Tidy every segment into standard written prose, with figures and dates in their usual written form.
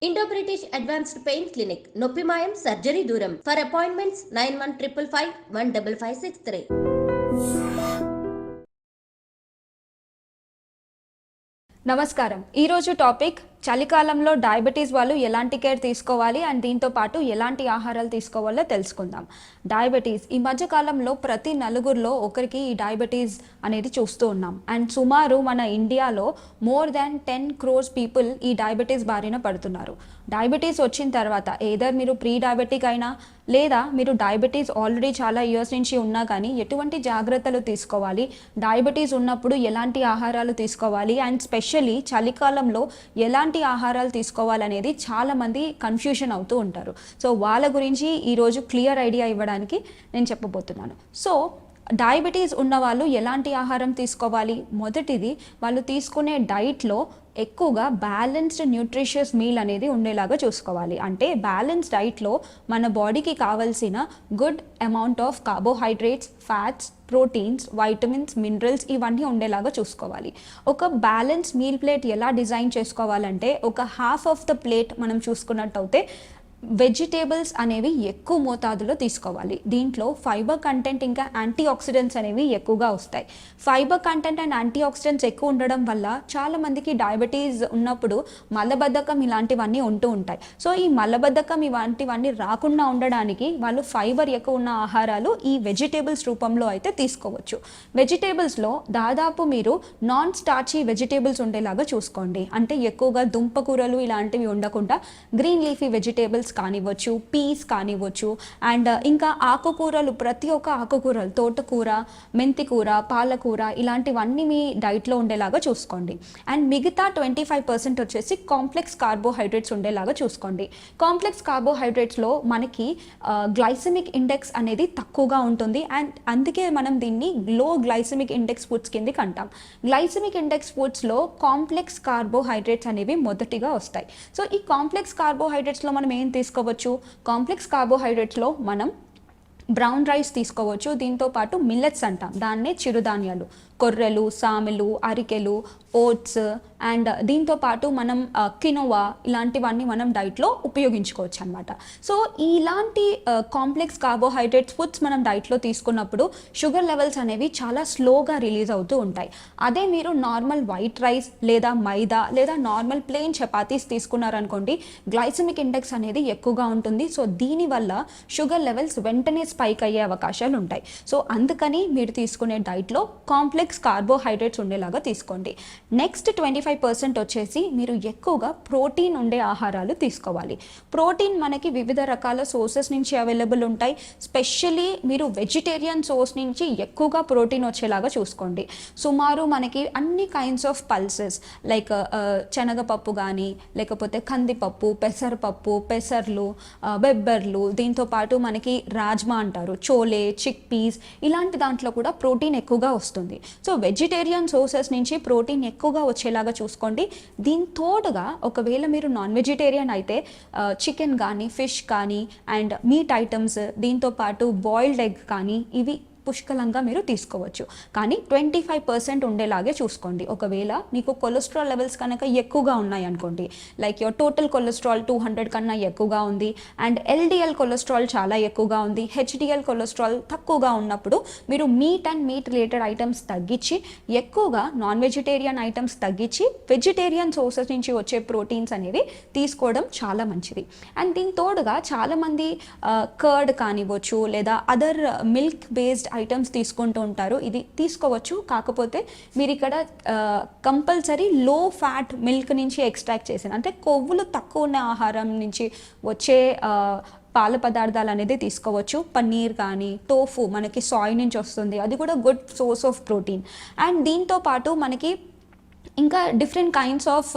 Indo British advanced pain clinic నొప్పి మాయం surgery దూరం ఫర్ అపాయింట్మెంట్స్ 9155515563. నమస్కారం. ఈరోజు టాపిక్ చలికాలంలో డయాబెటీస్ వాళ్ళు ఎలాంటి కేర్ తీసుకోవాలి అండ్ దీంతో పాటు ఎలాంటి ఆహారాలు తీసుకోవాలో తెలుసుకుందాం. డయాబెటీస్ ఈ మధ్య కాలంలో ప్రతి నలుగురిలో ఒకరికి ఈ డయాబెటీస్ అనేది చూస్తూ ఉన్నాం. అండ్ సుమారు మన ఇండియాలో మోర్ దాన్ 10 crores పీపుల్ ఈ డయాబెటీస్ బారిన పడుతున్నారు. డయాబెటీస్ వచ్చిన తర్వాత ఏదర్ మీరు ప్రీ డయాబెటిక్ అయినా లేదా మీరు డయాబెటీస్ ఆల్రెడీ చాలా ఇయర్స్ నుంచి ఉన్నా కానీ ఎటువంటి జాగ్రత్తలు తీసుకోవాలి, డయాబెటీస్ ఉన్నప్పుడు ఎలాంటి ఆహారాలు తీసుకోవాలి అండ్ స్పెషల్లీ చలికాలంలో ఎలాంటి ఆహారాలు తీసుకోవాలనేది చాలామంది కన్ఫ్యూషన్ అవుతూ ఉంటారు. సో వాళ్ళ గురించి ఈరోజు క్లియర్ ఐడియా ఇవ్వడానికి నేను చెప్పబోతున్నాను. సో డయాబెటీస్ ఉన్న వాళ్ళు ఎలాంటి ఆహారం తీసుకోవాలి? మొదటిది, వాళ్ళు తీసుకునే డైట్లో ఎక్కువగా బ్యాలెన్స్డ్ న్యూట్రిషియస్ మీల్ అనేది ఉండేలాగా చూసుకోవాలి. అంటే బ్యాలెన్స్ డైట్లో మన బాడీకి కావాల్సిన good amount of carbohydrates, fats, proteins, vitamins, minerals ఇవన్నీ ఉండేలాగా చూసుకోవాలి. ఒక బ్యాలెన్స్ మీల్ ప్లేట్ ఎలా డిజైన్ చేసుకోవాలంటే ఒక హాఫ్ ఆఫ్ ద ప్లేట్ మనం చూసుకున్నట్టయితే వెజిటేబుల్స్ అనేవి ఎక్కువ మోతాదులో తీసుకోవాలి. దీంట్లో ఫైబర్ కంటెంట్ ఇంకా యాంటీ ఆక్సిడెంట్స్ అనేవి ఎక్కువగా వస్తాయి. Fibre content and antioxidants ఎక్కువ ఉండడం వల్ల చాలామందికి డయాబెటీస్ ఉన్నప్పుడు మలబద్ధకం ఇలాంటివన్నీ ఉంటూ ఉంటాయి. సో ఈ మలబద్ధకం ఇలాంటివన్నీ రాకుండా ఉండడానికి వాళ్ళు ఫైబర్ ఎక్కువ ఉన్న ఆహారాలు ఈ వెజిటేబుల్స్ రూపంలో అయితే తీసుకోవచ్చు. వెజిటేబుల్స్లో దాదాపు మీరు నాన్ స్టార్చీ వెజిటేబుల్స్ ఉండేలాగా చూసుకోండి. అంటే ఎక్కువగా దుంపకూరలు ఇలాంటివి ఉండకుండా గ్రీన్ లీఫీ వెజిటేబుల్స్ కానివ్వచ్చు, పీస్ కానివ్వచ్చు అండ్ ఇంకా ఆకుకూరలు, ప్రతి ఒక్క ఆకుకూరలు, తోటకూర, మెంతికూర, పాలకూర ఇలాంటివన్నీ మీ డైట్లో ఉండేలాగా చూసుకోండి. అండ్ మిగతా 25% వచ్చేసి కాంప్లెక్స్ కార్బోహైడ్రేట్స్ ఉండేలాగా చూసుకోండి. కాంప్లెక్స్ కార్బోహైడ్రేట్స్లో మనకి గ్లైసెమిక్ ఇండెక్స్ అనేది తక్కువగా ఉంటుంది అండ్ అందుకే మనం దీన్ని లో గ్లైసెమిక్ ఇండెక్స్ ఫుడ్స్ కిందకి అంటాం. గ్లైసెమిక్ ఇండెక్స్ ఫుడ్స్లో కాంప్లెక్స్ కార్బోహైడ్రేట్స్ అనేవి మొదటిగా వస్తాయి. సో ఈ కాంప్లెక్స్ కార్బోహైడ్రేట్స్లో మనం ఏం తీసుకోవచ్చు? కాంప్లెక్స్ కార్బోహైడ్రేట్స్లో మనం బ్రౌన్ రైస్ తీసుకోవచ్చు. దీంతో పాటు మిల్లెట్స్ అంటాం, దాన్నే చిరుధాన్యాలు, కొర్రెలు, సామెలు, అరికెలు, ఓట్స్ అండ్ దీంతో పాటు మనం కినోవా ఇలాంటివన్నీ మనం డైట్లో ఉపయోగించుకోవచ్చు అనమాట. సో ఇలాంటి కాంప్లెక్స్ కార్బోహైడ్రేట్స్ ఫుడ్స్ మనం డైట్లో తీసుకున్నప్పుడు షుగర్ లెవెల్స్ అనేవి చాలా స్లోగా రిలీజ్ అవుతూ ఉంటాయి. అదే మీరు నార్మల్ వైట్ రైస్ లేదా మైదా లేదా నార్మల్ ప్లెయిన్ చపాతీస్ తీసుకున్నారనుకోండి, గ్లైసెమిక్ ఇండెక్స్ అనేది ఎక్కువగా ఉంటుంది. సో దీనివల్ల షుగర్ లెవెల్స్ వెంటనే స్పైక్ అయ్యే అవకాశాలు ఉంటాయి. సో అందుకని మీరు తీసుకునే డైట్లో కాంప్లెక్స్ కార్బోహైడ్రేట్స్ ఉండేలాగా తీసుకోండి. నెక్స్ట్ 25% వచ్చేసి మీరు ఎక్కువగా ప్రోటీన్ ఉండే ఆహారాలు తీసుకోవాలి. ప్రోటీన్ మనకి వివిధ రకాల సోర్సెస్ నుంచి అవైలబుల్ ఉంటాయి. స్పెషల్లీ మీరు వెజిటేరియన్ సోర్స్ నుంచి ఎక్కువగా ప్రోటీన్ వచ్చేలాగా చూసుకోండి. సుమారు మనకి అన్ని కైండ్స్ ఆఫ్ పల్సెస్ లైక్ శనగపప్పు కానీ లేకపోతే కందిపప్పు, పెసరపప్పు, పెసర్లు, బెబ్బర్లు, దీంతో పాటు మనకి రాజ్మా అంటారు, చోలే, చిక్ పీస్ ఇలాంటి దాంట్లో కూడా ప్రోటీన్ ఎక్కువగా వస్తుంది. సో వెజిటేరియన్ సోర్సెస్ నుంచి ప్రోటీన్ ఎక్కువగా వచ్చేలాగా చూసుకోండి. దీని తోడుగా ఒకవేళ మీరు నాన్ వెజిటేరియన్ అయితే చికెన్ కానీ, ఫిష్ కానీ అండ్ మీట్ ఐటమ్స్, దీంతో పాటు బాయిల్డ్ ఎగ్ కానీ ఇవి పుష్కలంగా మీరు తీసుకోవచ్చు. కానీ 25% ఉండేలాగే చూసుకోండి. ఒకవేళ మీకు కొలెస్ట్రాల్ లెవెల్స్ కనుక ఎక్కువగా ఉన్నాయి అనుకోండి, లైక్ యువర్ టోటల్ కొలెస్ట్రాల్ 200 కన్నా ఎక్కువగా ఉంది అండ్ ఎల్డిఎల్ కొలెస్ట్రాల్ చాలా ఎక్కువగా ఉంది, హెచ్డిఎల్ కొలెస్ట్రాల్ తక్కువగా ఉన్నప్పుడు మీరు meet and meet related items తగ్గించి ఎక్కువగా నాన్ వెజిటేరియన్ ఐటమ్స్ తగ్గించి వెజిటేరియన్ సోర్సెస్ నుంచి వచ్చే ప్రోటీన్స్ అనేవి తీసుకోవడం చాలా మంచిది. అండ్ దీని తోడుగా చాలామంది కర్డ్ కానివ్వచ్చు లేదా అదర్ మిల్క్ బేస్డ్ ఐటమ్స్ తీసుకుంటూ ఉంటారు. ఇది తీసుకోవచ్చు, కాకపోతే మీరు ఇక్కడ కంపల్సరీ లో ఫ్యాట్ మిల్క్ నుంచి ఎక్స్ట్రాక్ట్ చేసిన, అంటే కొవ్వులు తక్కువ ఉన్న ఆహారం నుంచి వచ్చే పాల పదార్థాలు అనేది తీసుకోవచ్చు. పన్నీర్ కానీ, టోఫు మనకి సాయ్ నుంచి వస్తుంది, అది కూడా good source of protein. And దీంతో పాటు మనకి ఇంకా డిఫరెంట్ కైండ్స్ ఆఫ్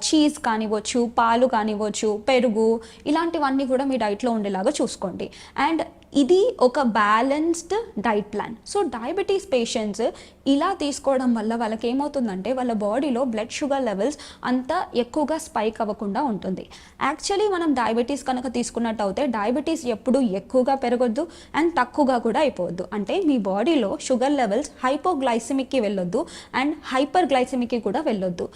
చీజ్ కానివ్వచ్చు, పాలు కానివ్వచ్చు, పెరుగు ఇలాంటివన్నీ కూడా మీ డైట్లో ఉండేలాగా చూసుకోండి. అండ్ ఇది ఒక balanced diet plan. So diabetes patients ఇలా తీసుకోవడం వల్ల వాళ్ళకి ఏమవుతుందంటే వాళ్ళ బాడీలో బ్లడ్ షుగర్ లెవెల్స్ అంత ఎక్కువగా స్పైక్ అవ్వకుండా ఉంటుంది. యాక్చువల్లీ మనం డయాబెటీస్ కనుక తీసుకున్నట్టు అయితే డయాబెటీస్ ఎప్పుడు ఎక్కువగా పెరగొద్దు అండ్ తక్కువగా కూడా అయిపోవద్దు. అంటే మీ బాడీలో షుగర్ లెవెల్స్ హైపోగ్లైసిమిక్కి వెళ్ళొద్దు అండ్ హైపర్ గ్లైసిమిక్కి కూడా వెళ్ళొద్దు.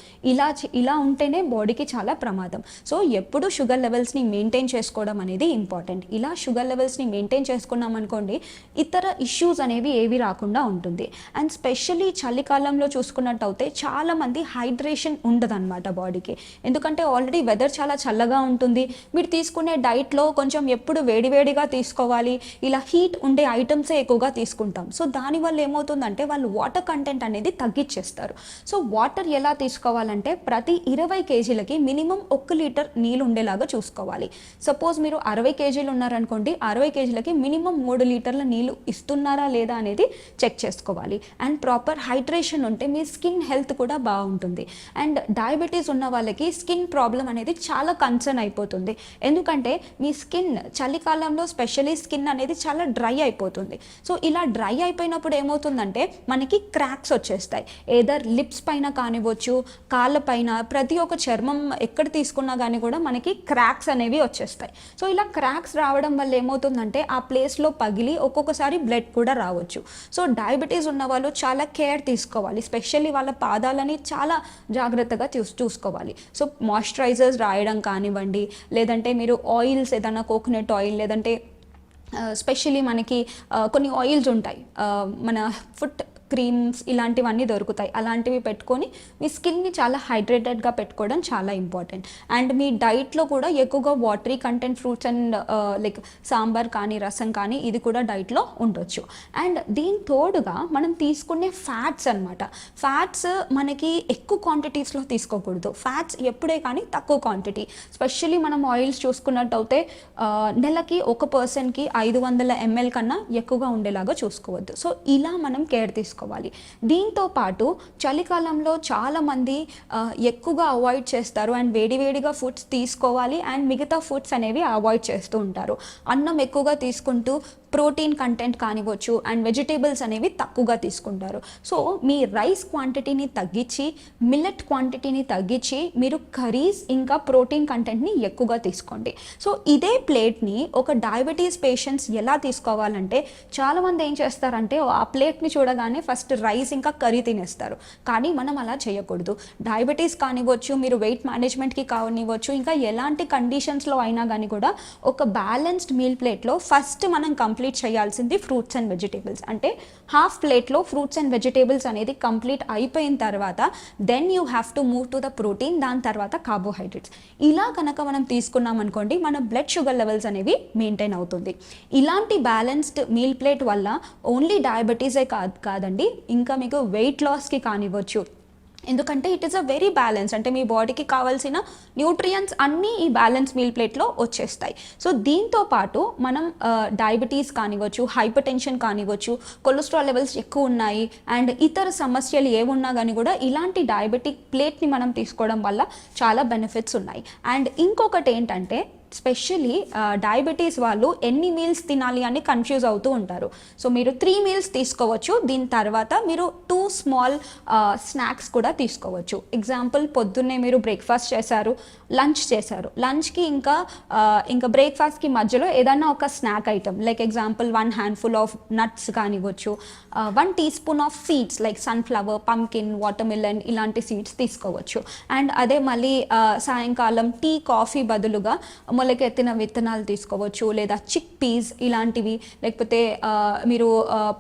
ఇలా ఉంటేనే బాడీకి చాలా ప్రమాదం. సో ఎప్పుడు షుగర్ లెవెల్స్ని మెయింటైన్ చేసుకోవడం అనేది ఇంపార్టెంట్. ఇలా షుగర్ లెవెల్స్ని మెయింటైన్ చేసుకున్నాం అనుకోండి, ఇతర ఇష్యూస్ అనేవి ఏవి రాకుండా ఉంటుంది. అండ్ స్పెషల్లీ చలికాలంలో చూసుకున్నట్టు అయితే చాలామంది హైడ్రేషన్ ఉండదన్నమాట బాడీకి. ఎందుకంటే ఆల్రెడీ వెదర్ చాలా చల్లగా ఉంటుంది. మీరు తీసుకునే డైట్లో కొంచెం ఎప్పుడు వేడివేడిగా తీసుకోవాలి, ఇలా హీట్ ఉండే ఐటమ్సే ఎక్కువగా తీసుకుంటాం. సో దానివల్ల ఏమవుతుందంటే వాళ్ళు వాటర్ కంటెంట్ అనేది తగ్గించేస్తారు. సో వాటర్ ఎలా తీసుకోవాలంటే ప్రతి 20 కేజీలకి మినిమం 1 లీటర్ నీళ్ళు ఉండేలాగా చూసుకోవాలి. సపోజ్ మీరు 60 కేజీలు ఉన్నారనుకోండి, 60 కేజీలకి మినిమం 3 లీటర్ల నీళ్ళు ఇస్తున్నారా లేదా అనేది చెక్ చేసుకోవాలి. అండ్ ప్రాపర్ హైడ్రేషన్ ఉంటే మీ స్కిన్ హెల్త్ కూడా బాగుంటుంది. అండ్ డయాబెటీస్ ఉన్న వాళ్ళకి స్కిన్ ప్రాబ్లం అనేది చాలా కన్సర్న్ అయిపోతుంది. ఎందుకంటే మీ స్కిన్ చలికాలంలో స్పెషల్లీ స్కిన్ అనేది చాలా డ్రై అయిపోతుంది. సో ఇలా డ్రై అయిపోయినప్పుడు ఏమవుతుందంటే మనకి క్రాక్స్ వచ్చేస్తాయి. ఏదర్ లిప్స్ పైన కానివ్వచ్చు, కాళ్ళ పైన, ప్రతి ఒక్క చర్మం ఎక్కడ తీసుకున్నా కానీ కూడా మనకి క్రాక్స్ అనేవి వచ్చేస్తాయి. సో ఇలా క్రాక్స్ రావడం వల్ల ఏమవుతుందంటే ఆ ప్లేస్లో పగిలి ఒక్కొక్కసారి బ్లడ్ కూడా రావచ్చు. సో డయాబెటీస్ ఉన్న వాళ్ళు చాలా కేర్ తీసుకోవాలి. స్పెషల్లీ వాళ్ళ పాదాలని చాలా జాగ్రత్తగా చూసుకోవాలి. సో మాయిశ్చరైజర్స్ రాయడం కానివ్వండి, లేదంటే మీరు ఆయిల్స్ ఏదైనా కోకోనట్ ఆయిల్, లేదంటే స్పెషల్లీ మనకి కొన్ని ఆయిల్స్ ఉంటాయి, మన ఫుట్ క్రీమ్స్ ఇలాంటివన్నీ దొరుకుతాయి. అలాంటివి పెట్టుకొని మీ స్కిన్ని చాలా హైడ్రేటెడ్గా పెట్టుకోవడం చాలా ఇంపార్టెంట్. అండ్ మీ డైట్లో కూడా ఎక్కువగా watery content fruits and like sambar కానీ రసం కానీ ఇది కూడా డైట్లో ఉండొచ్చు. అండ్ దీని తోడుగా మనం తీసుకునే ఫ్యాట్స్ అనమాట. ఫ్యాట్స్ మనకి ఎక్కువ క్వాంటిటీస్లో తీసుకోకూడదు. ఫ్యాట్స్ ఎప్పుడే కానీ తక్కువ క్వాంటిటీ. స్పెషల్లీ మనం ఆయిల్స్ చూసుకున్నట్టు అయితే నెలకి ఒక పర్సన్కి 500 ml కన్నా ఎక్కువగా ఉండేలాగా చూసుకోవద్దు. సో ఇలా మనం కేర్ తీసుకోవాలి. దీంతో పాటు చలికాలంలో చాలామంది ఎక్కువగా అవాయిడ్ చేస్తారు అండ్ వేడివేడిగా ఫుడ్స్ తీసుకోవాలి అండ్ మిగతా ఫుడ్స్ అనేవి అవాయిడ్ చేస్తూ ఉంటారు. అన్నం ఎక్కువగా తీసుకుంటూ ప్రోటీన్ కంటెంట్ కానివ్వచ్చు అండ్ వెజిటేబుల్స్ అనేవి తక్కువగా తీసుకుంటారు. సో మీ రైస్ క్వాంటిటీని తగ్గించి, మిల్లెట్ క్వాంటిటీని తగ్గించి మీరు కర్రీస్ ఇంకా ప్రోటీన్ కంటెంట్ని ఎక్కువగా తీసుకోండి. సో ఇదే ప్లేట్ని ఒక డయాబెటీస్ పేషెంట్స్ ఎలా తీసుకోవాలంటే, చాలామంది ఏం చేస్తారంటే ఆ ప్లేట్ని చూడగానే ఫస్ట్ రైస్ ఇంకా కర్రీ తినేస్తారు. కానీ మనం అలా చేయకూడదు. డయాబెటీస్ కానివ్వచ్చు, మీరు వెయిట్ మేనేజ్మెంట్కి కానివ్వచ్చు, ఇంకా ఎలాంటి కండిషన్స్లో అయినా కానీ కూడా ఒక బ్యాలెన్స్డ్ మీల్ ప్లేట్లో ఫస్ట్ మనం కంప్లీట్ చేయాల్సింది ఫ్రూట్స్ అండ్ వెజిటేబుల్స్. అంటే హాఫ్ ప్లేట్లో ఫ్రూట్స్ అండ్ వెజిటేబుల్స్ అనేది కంప్లీట్ అయిపోయిన తర్వాత then you have to move to the protein, దాని తర్వాత కార్బోహైడ్రేట్స్. ఇలా కనుక మనం తీసుకున్నాం అనుకోండి, మన బ్లడ్ షుగర్ లెవెల్స్ అనేవి మెయింటైన్ అవుతుంది. ఇలాంటి బ్యాలెన్స్డ్ మీల్ ప్లేట్ వల్ల ఓన్లీ డయాబెటీసే కాదండి, ఇంకా మీకు వెయిట్ లాస్కి కానివ్వచ్చు. ఎందుకంటే it is a very balance. అంటే మీ బాడీకి కావాల్సిన న్యూట్రియంట్స్ అన్నీ ఈ బ్యాలెన్స్ మీల్ ప్లేట్లో వచ్చేస్తాయి. సో దీంతో పాటు మనం డయాబెటీస్ కానివ్వచ్చు, హైపర్ టెన్షన్ కానివ్వచ్చు, కొలెస్ట్రాల్ లెవెల్స్ ఎక్కువ ఉన్నాయి అండ్ ఇతర సమస్యలు ఏమున్నా కానీ కూడా ఇలాంటి డయాబెటిక్ ప్లేట్ని మనం తీసుకోవడం వల్ల చాలా బెనిఫిట్స్ ఉన్నాయి. అండ్ ఇంకొకటి ఏంటంటే, స్పెషల్లీ డయాబెటీస్ వాళ్ళు ఎన్ని మీల్స్ తినాలి అని కన్ఫ్యూజ్ అవుతూ ఉంటారు. సో మీరు 3 మీల్స్ తీసుకోవచ్చు. దీని తర్వాత మీరు 2 స్మాల్ స్నాక్స్ కూడా తీసుకోవచ్చు. ఎగ్జాంపుల్, పొద్దున్నే మీరు బ్రేక్ఫాస్ట్ చేశారు, లంచ్ చేశారు, లంచ్కి ఇంకా బ్రేక్ఫాస్ట్కి మధ్యలో ఏదైనా ఒక snack item, like example 1 handful of nuts కానివ్వచ్చు, 1 tea spoon of seeds like sunflower, pumpkin, watermelon ఇలాంటి సీడ్స్ తీసుకోవచ్చు. అండ్ అదే మళ్ళీ సాయంకాలం టీ, కాఫీ బదులుగా మొలకెత్తిన విత్తనాలు తీసుకోవచ్చు, లేదా చిక్ పీస్ ఇలాంటివి, లేకపోతే మీరు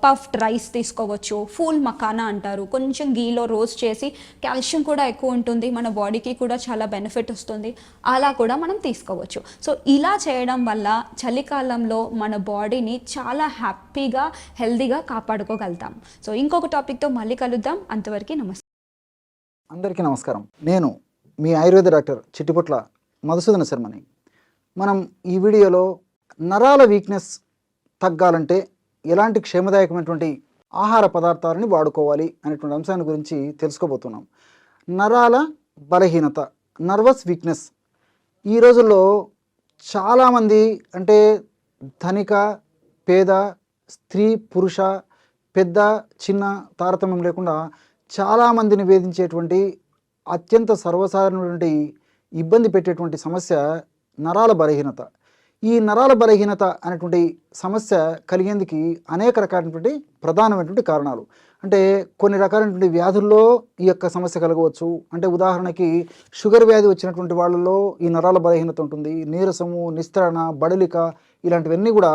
పఫ్డ్ రైస్ తీసుకోవచ్చు. ఫూల్ మకానా అంటారు, కొంచెం గీలో రోస్ట్ చేసి, కాల్షియం కూడా ఎక్కువ ఉంటుంది, మన బాడీకి కూడా చాలా బెనిఫిట్ వస్తుంది, అలా కూడా మనం తీసుకోవచ్చు. సో ఇలా చేయడం వల్ల చలికాలంలో మన బాడీని చాలా హ్యాపీగా, హెల్దీగా కాపాడుకోగలుగుతాం. సో ఇంకొక టాపిక్తో మళ్ళీ కలుద్దాం. అంతవరకు నమస్తే. అందరికీ నమస్కారం. నేను మీ ఆయుర్వేద డాక్టర్ చిట్టిపుట్ల మధుసూదన శర్మని. మనం ఈ వీడియోలో నరాల వీక్నెస్ తగ్గాలంటే ఎలాంటి క్షేమదాయకమైనటువంటి ఆహార పదార్థాలని వాడుకోవాలి అనేటువంటి అంశాన్ని గురించి తెలుసుకోబోతున్నాం. నరాల బలహీనత, నర్వస్ వీక్నెస్ ఈ రోజుల్లో చాలామంది, అంటే ధనిక పేద, స్త్రీ, పురుష, పెద్ద, చిన్న తారతమ్యం లేకుండా చాలామందిని వేధించేటువంటి అత్యంత సర్వసాధారణటువంటి ఇబ్బంది పెట్టేటువంటి సమస్య నరాల బలహీనత. ఈ నరాల బలహీనత అనేటువంటి సమస్య కలిగేందుకు అనేక రకాలైనటువంటి ప్రధానమైనటువంటి కారణాలు. అంటే కొన్ని రకాలైనటువంటి వ్యాధుల్లో ఈ యొక్క సమస్య కలగవచ్చు. అంటే ఉదాహరణకి షుగర్ వ్యాధి వచ్చినటువంటి వాళ్ళలో ఈ నరాల బలహీనత ఉంటుంది. నీరసము, నిస్త్రణ, బడలిక ఇలాంటివన్నీ కూడా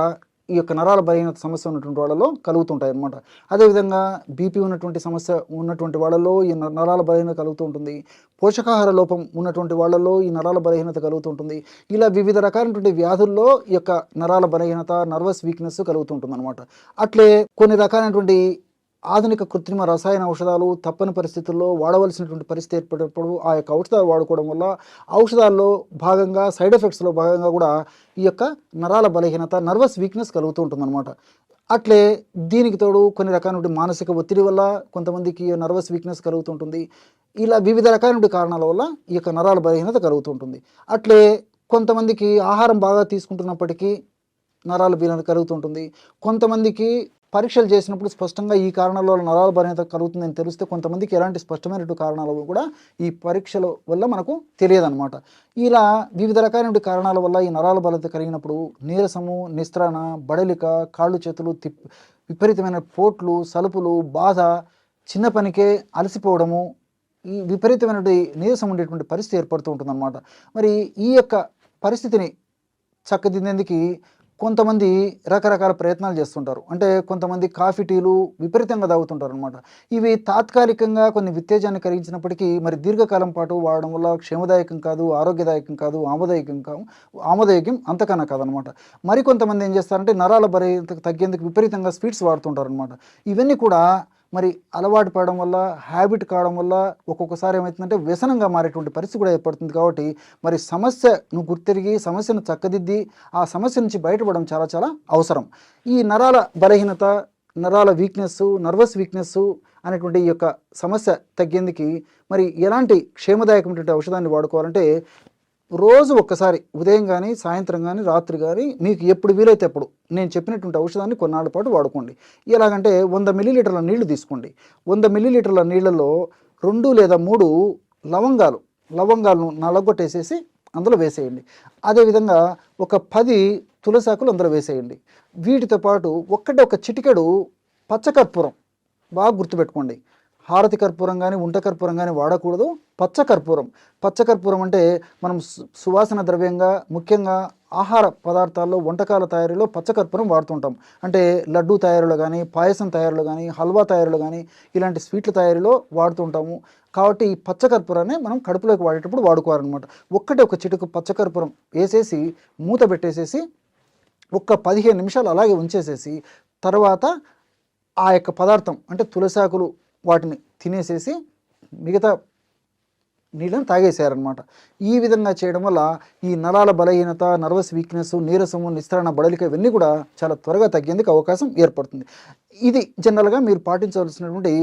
ఈ యొక్క నరాల బలహీనత సమస్య ఉన్నటువంటి వాళ్ళలో కలుగుతుంటాయి అన్నమాట. అదేవిధంగా బీపీ ఉన్నటువంటి సమస్య ఉన్నటువంటి వాళ్ళలో ఈ నరాల బలహీనత కలుగుతూ ఉంటుంది. పోషకాహార లోపం ఉన్నటువంటి వాళ్ళలో ఈ నరాల బలహీనత కలుగుతుంటుంది. ఇలా వివిధ రకాలైనటువంటి వ్యాధుల్లో ఈ యొక్క నరాల బలహీనత, నర్వస్ వీక్నెస్ కలుగుతుంటుంది అనమాట. అట్లే కొన్ని రకాలైనటువంటి ఆధునిక కృత్రిమ రసాయన ఔషధాలు తప్పని పరిస్థితుల్లో వాడవలసినటువంటి పరిస్థితి ఏర్పడినప్పుడు ఆ యొక్క ఔషధాలు వాడుకోవడం వల్ల ఔషధాల్లో భాగంగా సైడ్ ఎఫెక్ట్స్లో భాగంగా కూడా ఈ యొక్క నరాల బలహీనత, నర్వస్ వీక్నెస్ కలుగుతూ ఉంటుందన్నమాట. అట్లే దీనికి తోడు కొన్ని రకాలైన మానసిక ఒత్తిడి వల్ల కొంతమందికి నర్వస్ వీక్నెస్ కలుగుతుంటుంది. ఇలా వివిధ రకాలైన కారణాల వల్ల ఈ యొక్క నరాల బలహీనత కలుగుతుంటుంది. అట్లే కొంతమందికి ఆహారం బాగా తీసుకుంటున్నప్పటికీ నరాల బలహీనత కలుగుతుంటుంది. కొంతమందికి పరీక్షలు చేసినప్పుడు స్పష్టంగా ఈ కారణాల వల్ల నరాల బలహీనత కలుగుతుందని తెలిస్తే కొంతమందికి ఎలాంటి స్పష్టమైనటువంటి కారణాలు కూడా ఈ పరీక్షల వల్ల మనకు తెలియదన్నమాట. ఇలా వివిధ రకాలైన కారణాల వల్ల ఈ నరాల బలహీనత కలిగినప్పుడు నీరసము, నిస్త్రణ, బడలిక, కాళ్ళు చేతులు విపరీతమైన పోట్లు, సలుపులు, బాధ, చిన్న పనికే అలసిపోవడము, ఈ విపరీతమైనటువంటి నీరసం ఉండేటువంటి పరిస్థితి ఏర్పడుతూ ఉంటుందన్నమాట. మరి ఈ యొక్క పరిస్థితిని చక్కదిద్దేందుకు కొంతమంది రకరకాల ప్రయత్నాలు చేస్తుంటారు. అంటే కొంతమంది కాఫీ, టీలు విపరీతంగా తాగుతుంటారు అనమాట. ఇవి తాత్కాలికంగా కొన్ని ఉత్తేజాన్ని కలిగించినప్పటికీ మరి దీర్ఘకాలం పాటు వాడడం వల్ల క్షేమదాయకం కాదు, ఆరోగ్యదాయకం కాదు, ఆమోదయోగ్యం అంతకన్నా కాదనమాట. మరికొంతమంది ఏం చేస్తారంటే నరాల బలహీనత తగ్గేందుకు విపరీతంగా స్వీట్స్ వాడుతుంటారు అనమాట. ఇవన్నీ కూడా మరి అలవాటు పడడం వల్ల, హ్యాబిట్ కావడం వల్ల ఒక్కొక్కసారి ఏమవుతుందంటే వ్యసనంగా మారేటువంటి పరిస్థితి కూడా ఏర్పడుతుంది. కాబట్టి మరి సమస్యను గుర్తిరిగి సమస్యను చక్కదిద్ది ఆ సమస్య నుంచి బయటపడడం చాలా చాలా అవసరం. ఈ నరాల బలహీనత, నరాల వీక్నెస్, నర్వస్ వీక్నెస్ అనేటువంటి ఈ యొక్క సమస్య తగ్గేందుకు మరి ఎలాంటి క్షేమదాయకమైనటువంటి ఔషధాన్ని వాడుకోవాలంటే రోజు ఒక్కసారి ఉదయం కానీ, సాయంత్రం కానీ, రాత్రి కానీ మీకు ఎప్పుడు వీలైతే అప్పుడు నేను చెప్పినటువంటి ఔషధాన్ని కొన్నాళ్ళ పాటు వాడుకోండి. ఎలాగంటే 100 మిల్లీలీటర్ల నీళ్లు తీసుకోండి. 100 మిల్లీలీటర్ల నీళ్ళలో 2 లేదా 3 లవంగాలను నలగొట్టేసేసి అందులో వేసేయండి. అదేవిధంగా ఒక 10 తులసాకులు అందులో వేసేయండి. వీటితో పాటు ఒక చిటికెడు పచ్చకర్పూరం, బాగా గుర్తుపెట్టుకోండి. హారతి కర్పూరం కానీ, ఉంట కర్పూరం కానీ వాడకూడదు. పచ్చకర్పూరం అంటే మనం సువాసన ద్రవ్యంగా ముఖ్యంగా ఆహార పదార్థాల్లో, వంటకాల తయారీలో పచ్చకర్పూరం వాడుతుంటాం. అంటే లడ్డూ తయారీలో కానీ, పాయసం తయారీలో కానీ, హల్వా తయారీలో కానీ, ఇలాంటి స్వీట్ల తయారీలో వాడుతుంటాము. కాబట్టి ఈ పచ్చకర్పూరాన్ని మనం కడుపులోకి వాడేటప్పుడు వాడుకోవాలన్నమాట. ఒక చిటుకు పచ్చకర్పూరం వేసేసి మూత పెట్టేసేసి ఒక్క 15 నిమిషాలు అలాగే ఉంచేసేసి తర్వాత ఆ యొక్క పదార్థం అంటే తులసాకులు వాటిని తినేసేసి మిగతా నీళ్ళని తాగేసేయారనమాట. ఈ విధంగా చేయడం వల్ల ఈ నరాల బలహీనత, నర్వస్ వీక్నెస్, నీరసము, నిస్త్రణ, బడలిక ఇవన్నీ కూడా చాలా త్వరగా తగ్గేందుకు అవకాశం ఏర్పడుతుంది. ఇది జనరల్గా మీరు పాటించవలసినటువంటి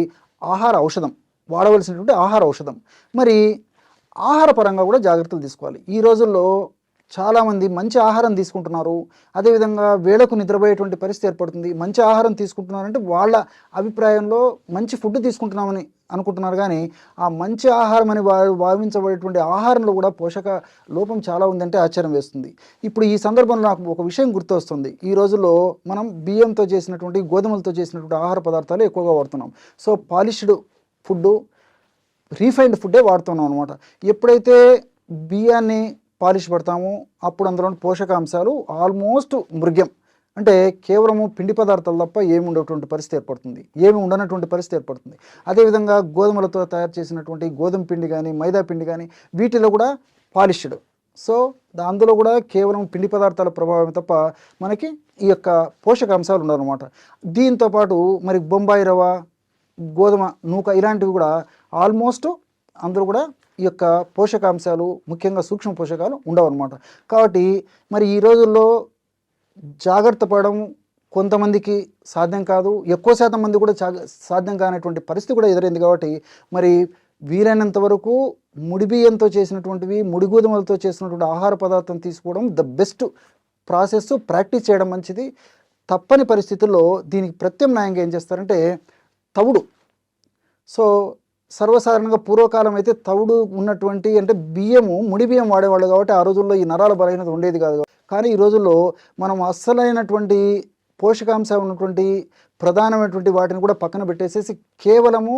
వాడవలసినటువంటి ఆహార ఔషధం. మరి ఆహార పరంగా కూడా జాగ్రత్తలు తీసుకోవాలి. ఈ రోజుల్లో చాలామంది మంచి ఆహారం తీసుకుంటున్నారు. అదేవిధంగా వేళకు నిద్రపోయేటువంటి పరిస్థితి ఏర్పడుతుంది. మంచి ఆహారం తీసుకుంటున్నారంటే వాళ్ళ అభిప్రాయంలో మంచి ఫుడ్ తీసుకుంటున్నామని అనుకుంటున్నారు. కానీ ఆ మంచి ఆహారం అని భావించబడేటువంటి ఆహారంలో కూడా పోషక లోపం చాలా ఉందంటే ఆశ్చర్యం వేస్తుంది. ఇప్పుడు ఈ సందర్భంలో నాకు ఒక విషయం గుర్తొస్తుంది. ఈ రోజుల్లో మనం బియ్యంతో చేసినటువంటి, గోధుమలతో చేసినటువంటి ఆహార పదార్థాలు ఎక్కువగా వాడుతున్నాం. సో పాలిష్డ్ ఫుడ్, రీఫైన్డ్ ఫుడ్డే వాడుతున్నాం అనమాట. ఎప్పుడైతే బియ్యాన్ని పాలిష్ పడతామో అప్పుడు అందులో పోషకాంశాలు ఆల్మోస్ట్ మృగ్యం, అంటే కేవలము పిండి పదార్థాలు తప్ప ఏమి ఉండేటువంటి పరిస్థితి ఏర్పడుతుంది, ఏమి ఉండనటువంటి పరిస్థితి ఏర్పడుతుంది. అదేవిధంగా గోధుమలతో తయారు చేసినటువంటి గోధుమ పిండి కానీ, మైదా పిండి కానీ వీటిలో కూడా పాలిష్డ్. సో అందులో కూడా కేవలం పిండి పదార్థాల ప్రభావం తప్ప మనకి ఈ యొక్క పోషకాంశాలు ఉండవన్నమాట. దీంతోపాటు మరి బొంబాయి రవ్వ, గోధుమ నూక ఇలాంటివి కూడా ఆల్మోస్ట్ అందులో కూడా ఈ యొక్క పోషకాంశాలు, ముఖ్యంగా సూక్ష్మ పోషకాలు ఉండవు అనమాట. కాబట్టి మరి ఈ రోజుల్లో జాగ్రత్త పడడం కొంతమందికి సాధ్యం కాదు, ఎక్కువ శాతం మంది కూడా సాధ్యం కానటువంటి పరిస్థితి కూడా ఎదురైంది. కాబట్టి మరి వీలైనంత వరకు ముడి బియ్యంతో చేసినటువంటివి, ముడి గోధుమలతో చేసినటువంటి ఆహార పదార్థం తీసుకోవడం ద బెస్ట్ ప్రాసెస్. ప్రాక్టీస్ చేయడం మంచిది. తప్పని పరిస్థితుల్లో దీనికి ప్రత్యామ్నాయంగా ఏం చేస్తారంటే తవుడు. సో సర్వసాధారణంగా పూర్వకాలం అయితే తవుడు ఉన్నటువంటి అంటే బియ్యము ముడి బియ్యం వాడేవాళ్ళు కాబట్టి ఆ రోజుల్లో ఈ నరాల బలహీనత ఉండేది కాదు. కానీ ఈ రోజుల్లో మనం అస్సలైనటువంటి పోషకాంశాలు ఉన్నటువంటి ప్రధానమైనటువంటి వాటిని కూడా పక్కన పెట్టేసేసి కేవలము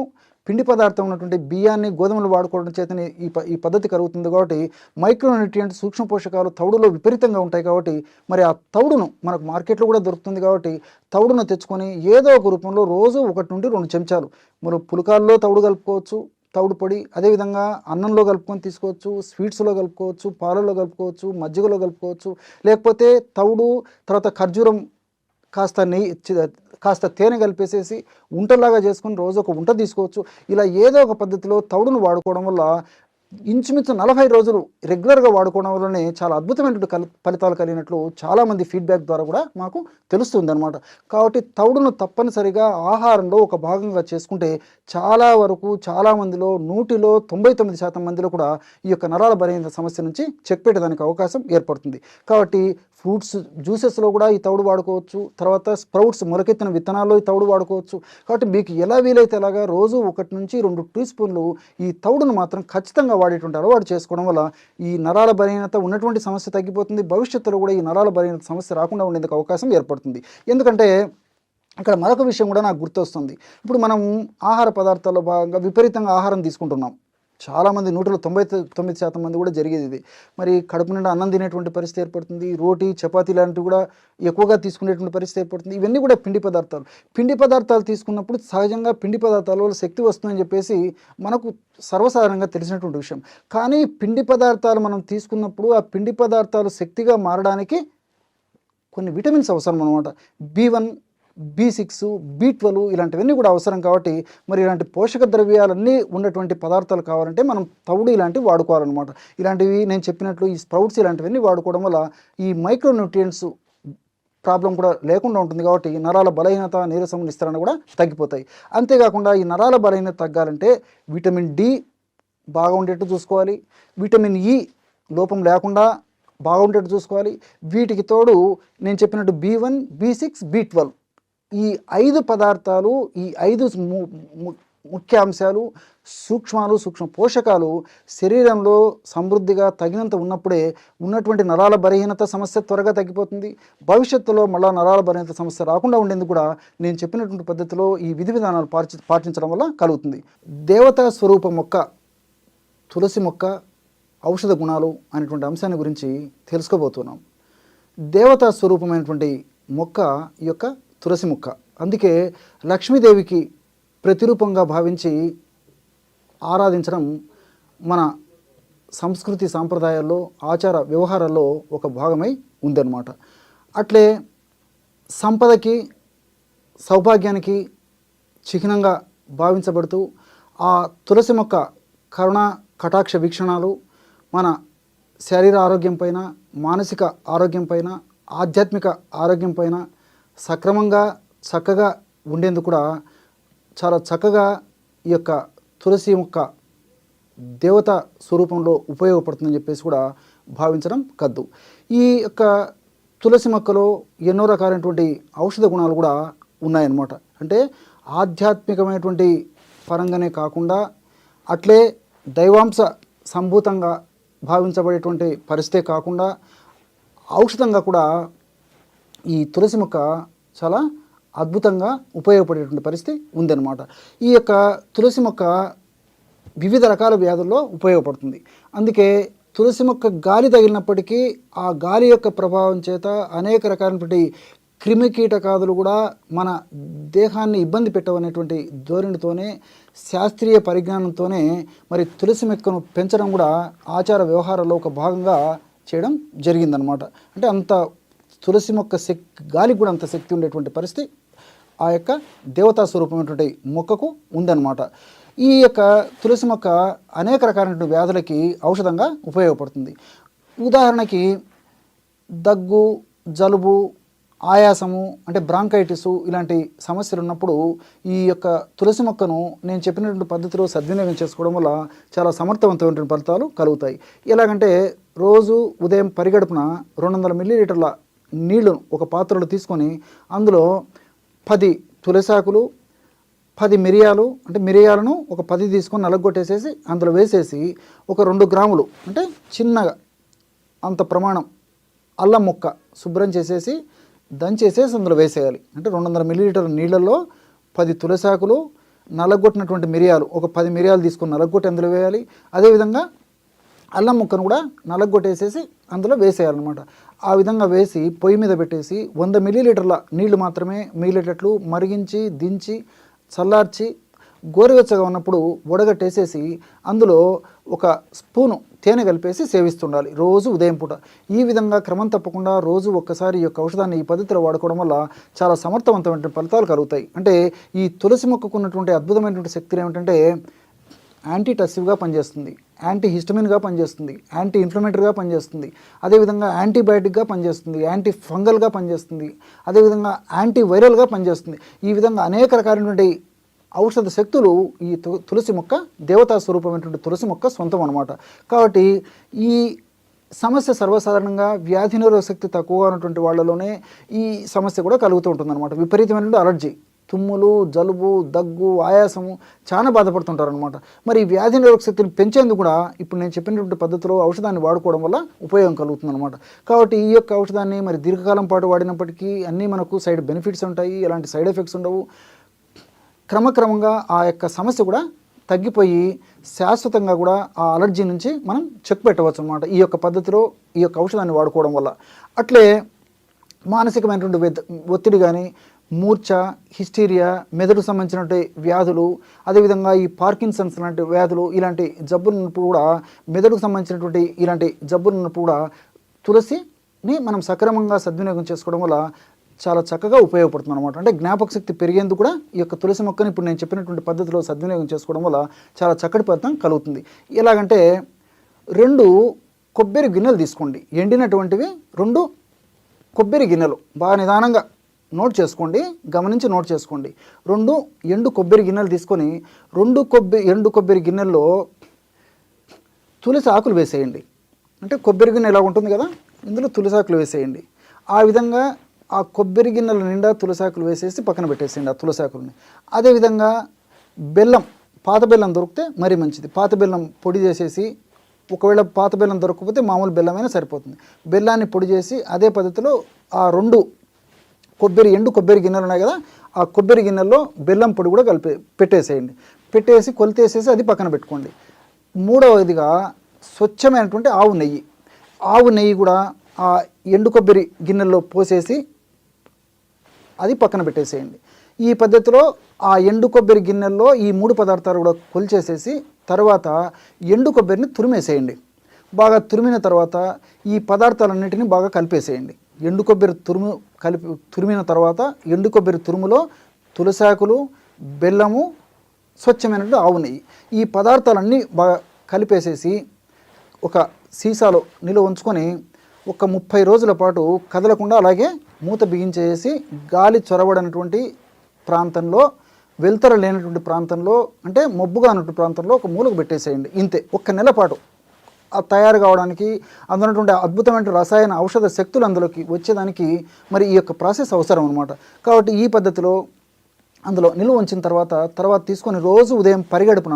పిండి పదార్థం ఉన్నటువంటి బియ్యాన్ని గోధుమలు వాడుకోవడం చేతనే ఈ పద్ధతి కలుగుతుంది. కాబట్టి మైక్రోన్యూట్రియంట్స్ సూక్ష్మ పోషకాలు తవుడులో విపరీతంగా ఉంటాయి. కాబట్టి మరి ఆ తవుడును మనకు మార్కెట్లో కూడా దొరుకుతుంది. కాబట్టి తవుడును తెచ్చుకొని ఏదో ఒక రూపంలో రోజు 1 నుండి 2 చెంచాలు మనం పులకాల్లో తవుడు కలుపుకోవచ్చు, తవుడు పొడి. అదేవిధంగా అన్నంలో కలుపుకొని తీసుకోవచ్చు, స్వీట్స్లో కలుపుకోవచ్చు, పాలల్లో కలుపుకోవచ్చు, మజ్జిగలో కలుపుకోవచ్చు. లేకపోతే తవుడు తర్వాత ఖర్జూరం కాస్త తేనె కలిపేసేసి ఉంటలాగా చేసుకుని రోజు ఒక ఉంట తీసుకోవచ్చు. ఇలా ఏదో ఒక పద్ధతిలో తవుడును వాడుకోవడం వల్ల ఇంచుమించు 40 రోజులు రెగ్యులర్గా వాడుకోవడం వల్లనే చాలా అద్భుతమైనటువంటి ఫలితాలు కలిగినట్లు చాలామంది ఫీడ్బ్యాక్ ద్వారా కూడా మాకు తెలుస్తుంది అనమాట. కాబట్టి తవుడును తప్పనిసరిగా ఆహారంలో ఒక భాగంగా చేసుకుంటే చాలా వరకు చాలామందిలో 100లో 99% మందిలో కూడా ఈ యొక్క నరాల బలహీనత సమస్య నుంచి చెక్ పెట్టడానికి అవకాశం ఏర్పడుతుంది. కాబట్టి ఫ్రూట్స్ జ్యూసెస్లో కూడా ఈ తవుడు వాడుకోవచ్చు. తర్వాత స్ప్రౌట్స్ మొలకెత్తిన విత్తనాల్లో ఈ తవుడు వాడుకోవచ్చు. కాబట్టి మీకు ఎలా వీలైతే అలాగా రోజు 1 నుంచి 2 టీ స్పూన్లు ఈ తవుడును మాత్రం ఖచ్చితంగా వాడేటువంటి అలవాటు చేసుకోవడం వల్ల ఈ నరాల బలహీనత ఉన్నటువంటి సమస్య తగ్గిపోతుంది. భవిష్యత్తులో కూడా ఈ నరాల బలహీనత సమస్య రాకుండా ఉండేందుకు అవకాశం ఏర్పడుతుంది. ఎందుకంటే ఇక్కడ మరొక విషయం కూడా నాకు గుర్తొస్తుంది. ఇప్పుడు మనం ఆహార పదార్థాల్లో భాగంగా విపరీతంగా ఆహారం తీసుకుంటున్నాం. చాలామంది 99% మంది కూడా జరిగేది ఇది. మరి కడుపు నిండా అన్నం తినేటువంటి పరిస్థితి ఏర్పడుతుంది. రోటీ చపాతీ లాంటివి కూడా ఎక్కువగా తీసుకునేటువంటి పరిస్థితి ఏర్పడుతుంది. ఇవన్నీ కూడా పిండి పదార్థాలు తీసుకున్నప్పుడు సహజంగా పిండి పదార్థాల వల్ల శక్తి వస్తుందని చెప్పేసి మనకు సర్వసాధారణంగా తెలిసినటువంటి విషయం. కానీ పిండి పదార్థాలు మనం తీసుకున్నప్పుడు ఆ పిండి పదార్థాలు శక్తిగా మారడానికి కొన్ని విటమిన్స్ అవసరం అన్నమాట. B1, B6, B12 ఇలాంటివన్నీ కూడా అవసరం. కాబట్టి మరి ఇలాంటి పోషక ద్రవ్యాలన్నీ ఉన్నటువంటి పదార్థాలు కావాలంటే మనం తవుడు ఇలాంటివి వాడుకోవాలన్నమాట. ఇలాంటివి నేను చెప్పినట్లు ఈ స్ప్రౌట్స్ ఇలాంటివన్నీ వాడుకోవడం వల్ల ఈ మైక్రోన్యూట్రియంట్స్ ప్రాబ్లం కూడా లేకుండా ఉంటుంది. కాబట్టి నరాల బలహీనత, నీరసం, నిస్తరణ కూడా తగ్గిపోతాయి. అంతేకాకుండా ఈ నరాల బలహీనత తగ్గాలంటే విటమిన్ D బాగా ఉండేట్టు చూసుకోవాలి. విటమిన్ E లోపం లేకుండా బాగుండేట్టు చూసుకోవాలి. వీటికి తోడు నేను చెప్పినట్టు B1, B6, B12 ఈ 5 పదార్థాలు, ఈ 5 ముఖ్య అంశాలు, సూక్ష్మ పోషకాలు శరీరంలో సమృద్ధిగా తగినంత ఉన్నప్పుడే ఉన్నటువంటి నరాల బలహీనత సమస్య త్వరగా తగ్గిపోతుంది. భవిష్యత్తులో మళ్ళీ నరాల బలహీనత సమస్య రాకుండా ఉండేందుకు కూడా నేను చెప్పినటువంటి పద్ధతిలో ఈ విధి విధానాలు పాటించడం వల్ల కలుగుతుంది. దేవతా స్వరూప మొక్క తులసి మొక్క ఔషధ గుణాలు అనేటువంటి అంశాన్ని గురించి తెలుసుకోబోతున్నాం. దేవతా స్వరూపమైనటువంటి మొక్క ఈ యొక్క తులసి మొక్క. అందుకే లక్ష్మీదేవికి ప్రతిరూపంగా భావించి ఆరాధించడం మన సంస్కృతి సాంప్రదాయాల్లో, ఆచార వ్యవహారాల్లో ఒక భాగమై ఉందన్నమాట. అట్లే సంపదకి, సౌభాగ్యానికి చిహ్నంగా భావించబడుతూ ఆ తులసి మొక్క కరుణ కటాక్ష వీక్షణాలు మన శరీర ఆరోగ్యం పైన, మానసిక ఆరోగ్యం పైన, ఆధ్యాత్మిక ఆరోగ్యం పైన సక్రమంగా చక్కగా ఉండేందుకు కూడా చాలా చక్కగా ఈ యొక్క తులసి మొక్క దేవత స్వరూపంలో ఉపయోగపడుతుందని చెప్పేసి కూడా భావించడం కద్దు. ఈ యొక్క తులసి మొక్కలో ఎన్నో రకాలైనటువంటి ఔషధ గుణాలు కూడా ఉన్నాయన్నమాట. అంటే ఆధ్యాత్మికమైనటువంటి పరంగానే కాకుండా అట్లే దైవాంశ సంభూతంగా భావించబడేటువంటి పరిస్థితే కాకుండా ఔషధంగా కూడా ఈ తులసి మొక్క చాలా అద్భుతంగా ఉపయోగపడేటువంటి పరిస్థితి ఉందన్నమాట. ఈ యొక్క తులసి మొక్క వివిధ రకాల వ్యాధుల్లో ఉపయోగపడుతుంది. అందుకే తులసి మొక్క గాలి తగిలినప్పటికీ ఆ గాలి యొక్క ప్రభావం చేత అనేక రకాలైనటువంటి క్రిమికీటకాదులు కూడా మన దేహాన్ని ఇబ్బంది పెట్టవనేటువంటి ధోరణితోనే, శాస్త్రీయ పరిజ్ఞానంతోనే మరి తులసి మొక్కను పెంచడం కూడా ఆచార వ్యవహారాల్లో ఒక భాగంగా చేయడం జరిగిందనమాట. అంటే అంత తులసి మొక్క గాలికి కూడా అంత శక్తి ఉండేటువంటి పరిస్థితి ఆ యొక్క దేవతా స్వరూపమైనటువంటి మొక్కకు ఉందన్నమాట. ఈ యొక్క తులసి మొక్క అనేక రకాలైన వ్యాధులకి ఔషధంగా ఉపయోగపడుతుంది. ఉదాహరణకి దగ్గు, జలుబు, ఆయాసము అంటే బ్రాంకైటిస్ ఇలాంటి సమస్యలు ఉన్నప్పుడు ఈ యొక్క తులసి మొక్కను నేను చెప్పినటువంటి పద్ధతిలో సద్వినియోగం చేసుకోవడం వల్ల చాలా సమర్థవంతమైనటువంటి ఫలితాలు కలుగుతాయి. ఎలాగంటే రోజు ఉదయం పరిగడుపున 200 మిల్లీలీటర్ల నీళ్లు ఒక పాత్రలో తీసుకొని అందులో 10 తులసాకులు, 10 మిరియాలు, అంటే మిరియాలను ఒక 10 తీసుకొని నలగొట్టేసేసి అందులో వేసేసి ఒక 2 గ్రాములు అంటే చిన్నగా అంత ప్రమాణం అల్లం ముక్క శుభ్రం చేసేసి దంచేసేసి అందులో వేసేయాలి. అంటే 200 మిల్లీలీటర్ల నీళ్ళల్లో 10 తులసాకులు, నలగొట్టినటువంటి మిరియాలు ఒక 10 మిరియాలు తీసుకొని నలగొట్టి అందులో వేయాలి. అదేవిధంగా అల్లం ముక్కను కూడా నలగొట్టేసేసి అందులో వేసేయాలన్నమాట. ఆ విధంగా వేసి పొయ్యి మీద పెట్టేసి 100 మిల్లీలీటర్ల నీళ్లు మాత్రమే మిగిలేటట్లు మరిగించి దించి చల్లార్చి గోరువెచ్చగా ఉన్నప్పుడు వడగట్టేసేసి అందులో ఒక స్పూను తేనె కలిపేసి సేవిస్తుండాలి రోజు ఉదయం పూట. ఈ విధంగా క్రమం తప్పకుండా రోజు ఒక్కసారి ఈ యొక్క ఔషధాన్ని ఈ పద్ధతిలో వాడుకోవడం వల్ల చాలా సమర్థవంతమైన ఫలితాలు కలుగుతాయి. అంటే ఈ తులసి మొక్కకు ఉన్నటువంటి అద్భుతమైనటువంటి శక్తులు ఏమిటంటే యాంటీటసివ్గా పనిచేస్తుంది, యాంటీ హిస్టమిన్గా పనిచేస్తుంది, యాంటీ ఇన్ఫ్లమేటరీగా పనిచేస్తుంది, అదేవిధంగా యాంటీబయాటిక్గా పనిచేస్తుంది, యాంటీ ఫంగల్గా పనిచేస్తుంది, అదేవిధంగా యాంటీ వైరల్గా పనిచేస్తుంది. ఈ విధంగా అనేక రకాలైనటువంటి ఔషధ శక్తులు ఈ తులసి మొక్క దేవతా స్వరూపమైనటువంటి తులసి మొక్క సొంతం అన్నమాట. కాబట్టి ఈ సమస్య సర్వసాధారణంగా వ్యాధి నిరోధక శక్తి తక్కువగా ఉన్నటువంటి వాళ్ళలోనే ఈ సమస్య కూడా కలుగుతూ ఉంటుందన్నమాట. విపరీతమైనటువంటి అలర్జీ, తుమ్ములు, జలుబు, దగ్గు, ఆయాసము చాలా బాధపడుతుంటారు అనమాట. మరి ఈ వ్యాధి నిరోధక శక్తిని పెంచేందుకు కూడా ఇప్పుడు నేను చెప్పినటువంటి పద్ధతిలో ఔషధాన్ని వాడుకోవడం వల్ల ఉపయోగం కలుగుతుంది అనమాట. కాబట్టి ఈ యొక్క ఔషధాన్ని మరి దీర్ఘకాలం పాటు వాడినప్పటికీ అన్నీ మనకు సైడ్ బెనిఫిట్స్ ఉంటాయి, ఎలాంటి సైడ్ ఎఫెక్ట్స్ ఉండవు. క్రమక్రమంగా ఆ యొక్క సమస్య కూడా తగ్గిపోయి శాశ్వతంగా కూడా ఆ అలర్జీ నుంచి మనం చెక్ పెట్టవచ్చు అనమాట ఈ యొక్క పద్ధతిలో ఈ యొక్క ఔషధాన్ని వాడుకోవడం వల్ల. అట్లే మానసికమైనటువంటి ఒత్తిడి కానీ, మూర్ఛ, హిస్టీరియా, మెదడుకు సంబంధించినటువంటి వ్యాధులు, అదేవిధంగా ఈ పార్కిన్సన్స్ లాంటి వ్యాధులు, ఇలాంటి జబ్బులు ఉన్నప్పుడు కూడా మెదడుకు సంబంధించినటువంటి ఇలాంటి జబ్బులు ఉన్నప్పుడు కూడా తులసిని మనం సక్రమంగా సద్వినియోగం చేసుకోవడం వల్ల చాలా చక్కగా ఉపయోగపడుతుంది అనమాట. అంటే జ్ఞాపక శక్తి పెరిగేందుకు కూడా ఈ యొక్క తులసి మొక్కని ఇప్పుడు నేను చెప్పినటువంటి పద్ధతిలో సద్వినియోగం చేసుకోవడం వల్ల చాలా చక్కటి ఫలితం కలుగుతుంది. ఎలాగంటే 2 కొబ్బరి గిన్నెలు తీసుకోండి, ఎండినటువంటివి 2 కొబ్బరి గిన్నెలు బాగా నిదానంగా నోట్ చేసుకోండి, గమనించి నోట్ చేసుకోండి. 2 ఎండు కొబ్బరి గిన్నెలు తీసుకొని 2 ఎండు కొబ్బరి గిన్నెల్లో తులసి ఆకులు వేసేయండి. అంటే కొబ్బరి గిన్నె ఎలా ఉంటుంది కదా, ఇందులో తులసి ఆకులు వేసేయండి. ఆ విధంగా ఆ కొబ్బరి గిన్నెల నిండా తులసాకులు వేసేసి పక్కన పెట్టేసేయండి ఆ తులసాకులని. అదేవిధంగా బెల్లం, పాత బెల్లం దొరికితే మరీ మంచిది. పాత బెల్లం పొడి చేసేసి, ఒకవేళ పాత బెల్లం దొరకకపోతే మామూలు బెల్లమైనా సరిపోతుంది. బెల్లాన్ని పొడి చేసి అదే పద్ధతిలో ఆ 2 ఎండు కొబ్బరి గిన్నెలు ఉన్నాయి కదా, ఆ కొబ్బరి గిన్నెల్లో బెల్లం పొడి కూడా పెట్టేసేయండి. పెట్టేసి కొలితేసేసి అది పక్కన పెట్టుకోండి. 3వదిగా స్వచ్ఛమైనటువంటి ఆవు నెయ్యి కూడా ఆ ఎండు కొబ్బరి గిన్నెల్లో పోసేసి అది పక్కన పెట్టేసేయండి. ఈ పద్ధతిలో ఆ ఎండు కొబ్బరి గిన్నెల్లో ఈ 3 పదార్థాలు కూడా కొలిచేసేసి తర్వాత ఎండు కొబ్బరిని తురిమేసేయండి. బాగా తురిమిన తర్వాత ఈ పదార్థాలన్నింటినీ బాగా కలిపేసేయండి. ఎండు కొబ్బరి తురిమిన తర్వాత ఎండు కొబ్బరి తురుములో తులసాకులు, బెల్లము, స్వచ్ఛమైనటువంటి ఆవు నెయ్యి, ఈ పదార్థాలన్నీ బాగా కలిపేసేసి ఒక సీసాలో నిలువ ఉంచుకొని ఒక 30 రోజుల పాటు కదలకుండా అలాగే మూత బిగించేసి గాలి చొరబడినటువంటి ప్రాంతంలో, వెలుతర లేనటువంటి ప్రాంతంలో, అంటే మబ్బుగా ఉన్నటువంటి ప్రాంతంలో ఒక మూలకు పెట్టేసేయండి. ఇంతే, 1 నెల పాటు తయారు కావడానికి అందులో అద్భుతమైన రసాయన ఔషధ శక్తులు అందులోకి వచ్చేదానికి మరి ఈ యొక్క ప్రాసెస్ అవసరం అనమాట. కాబట్టి ఈ పద్ధతిలో అందులో నిలువ ఉంచిన తర్వాత తీసుకొని రోజు ఉదయం పరిగడుపున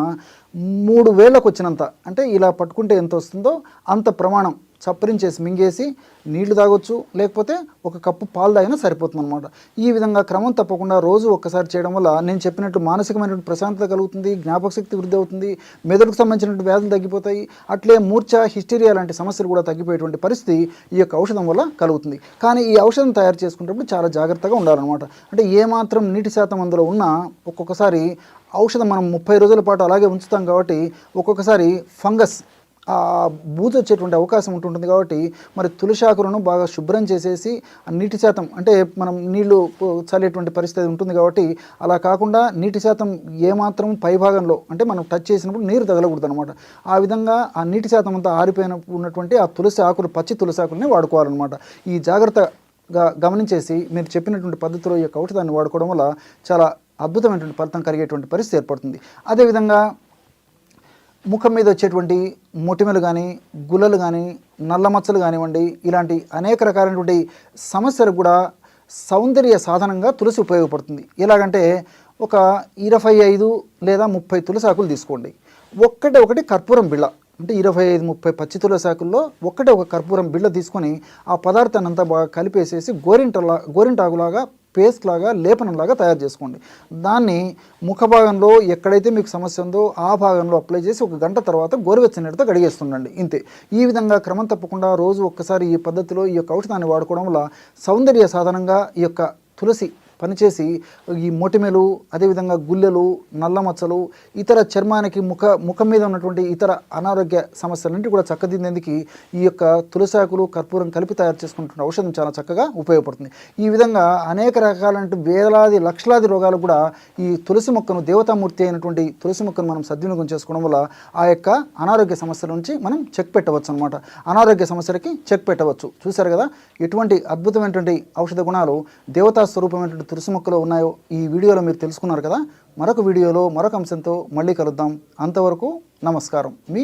3 వేళ్ళకు వచ్చినంత, అంటే ఇలా పట్టుకుంటే ఎంత వస్తుందో అంత ప్రమాణం చప్పరించేసి మింగేసి నీళ్లు తాగొచ్చు, లేకపోతే 1 కప్పు పాలు తాగినా సరిపోతుంది అనమాట. ఈ విధంగా క్రమం తప్పకుండా రోజు ఒక్కసారి చేయడం వల్ల నేను చెప్పినట్టు మానసికమైనటువంటి ప్రశాంతత కలుగుతుంది, జ్ఞాపక శక్తి వృద్ధి అవుతుంది, మెదడుకు సంబంధించినటువంటి వ్యాధులు తగ్గిపోతాయి, అట్లే మూర్ఛ, హిస్టీరియా లాంటి సమస్యలు కూడా తగ్గిపోయేటువంటి పరిస్థితి ఈ యొక్క ఔషధం వల్ల కలుగుతుంది. కానీ ఈ ఔషధం తయారు చేసుకునేటప్పుడు చాలా జాగ్రత్తగా ఉండాలన్నమాట. అంటే ఏమాత్రం నీటి శాతం అందులో ఉన్నా ఒక్కొక్కసారి ఔషధం మనం 30 రోజుల పాటు అలాగే ఉంచుతాం కాబట్టి ఒక్కొక్కసారి ఫంగస్ బూజు వచ్చేటువంటి అవకాశం ఉంటుంటుంది. కాబట్టి మరి తులసాకులను బాగా శుభ్రం చేసేసి నీటి శాతం, అంటే మనం నీళ్లు చల్లేటువంటి పరిస్థితి ఉంటుంది కాబట్టి అలా కాకుండా నీటి శాతం ఏమాత్రం పైభాగంలో, అంటే మనం టచ్ చేసినప్పుడు నీరు తగలకూడదు అనమాట. ఆ విధంగా ఆ నీటి శాతం అంతా ఆరిపోయిన ఉన్నటువంటి ఆ తులసి ఆకులు, పచ్చి తులసి ఆకుల్ని వాడుకోవాలన్నమాట. ఈ జాగ్రత్తగా గమనించేసి మీరు చెప్పినటువంటి పద్ధతిలో ఈ యొక్క ఔషధాన్ని వాడుకోవడం వల్ల చాలా అద్భుతమైనటువంటి ఫలితం కలిగేటువంటి పరిస్థితి ఏర్పడుతుంది. అదేవిధంగా ముఖం మీద వచ్చేటువంటి మొటిమలు కానీ, గుల్లలు కానీ, నల్ల మచ్చలు కానివ్వండి, ఇలాంటి అనేక రకాలైనటువంటి సమస్యలు కూడా సౌందర్య సాధనంగా తులసి ఉపయోగపడుతుంది. ఎలాగంటే ఒక 25 లేదా 30 తులసి ఆకులు తీసుకోండి. ఒకటి కర్పూరం బిళ్ళ, అంటే 25-30 పచ్చి తులసి ఆకుల్లో ఒక కర్పూరం బిళ్ళ తీసుకొని ఆ పదార్థాన్ని అంతా బాగా కలిపేసేసి గోరింటాకులాగా పేస్ట్ లాగా లేపనంలాగా తయారు చేసుకోండి. దాన్ని ముఖ భాగంలో ఎక్కడైతే మీకు సమస్య ఉందో ఆ భాగంలో అప్లై చేసి 1 గంట తర్వాత గోరువెచ్చని నీటితో కడిగేస్తుండండి. ఇంతే. ఈ విధంగా క్రమం తప్పకుండా రోజు ఒక్కసారి ఈ పద్ధతిలో ఈ యొక్క ఔషధాన్ని వాడుకోవడం వల్ల సౌందర్య సాధనంగా ఈ యొక్క తులసి పనిచేసి ఈ మొటిమెలు, అదేవిధంగా గుల్లెలు, నల్ల మచ్చలు, ఇతర చర్మానికి ముఖం మీద ఉన్నటువంటి ఇతర అనారోగ్య సమస్యలన్నింటి కూడా చక్కదిద్దేందుకు ఈ యొక్క తులసాకులు కర్పూరం కలిపి తయారు చేసుకుంటున్న ఔషధం చాలా చక్కగా ఉపయోగపడుతుంది. ఈ విధంగా అనేక రకాలైన వేలాది లక్షలాది రోగాలు కూడా ఈ తులసి మొక్కను, దేవతామూర్తి అయినటువంటి తులసి మొక్కను మనం సద్వినియోగం చేసుకోవడం వల్ల ఆ యొక్క అనారోగ్య సమస్యల నుంచి మనం చెక్ పెట్టవచ్చు అనమాట. అనారోగ్య సమస్యలకి చెక్ పెట్టవచ్చు. చూశారు కదా ఎటువంటి అద్భుతమైనటువంటి ఔషధ గుణాలు దేవతా స్వరూపమైనటువంటి తులసి మొక్కలో ఉన్నాయో ఈ వీడియోలో మీరు తెలుసుకున్నారు కదా. మరొక వీడియోలో మరొక అంశంతో మళ్ళీ కలుద్దాం. అంతవరకు నమస్కారం. మీ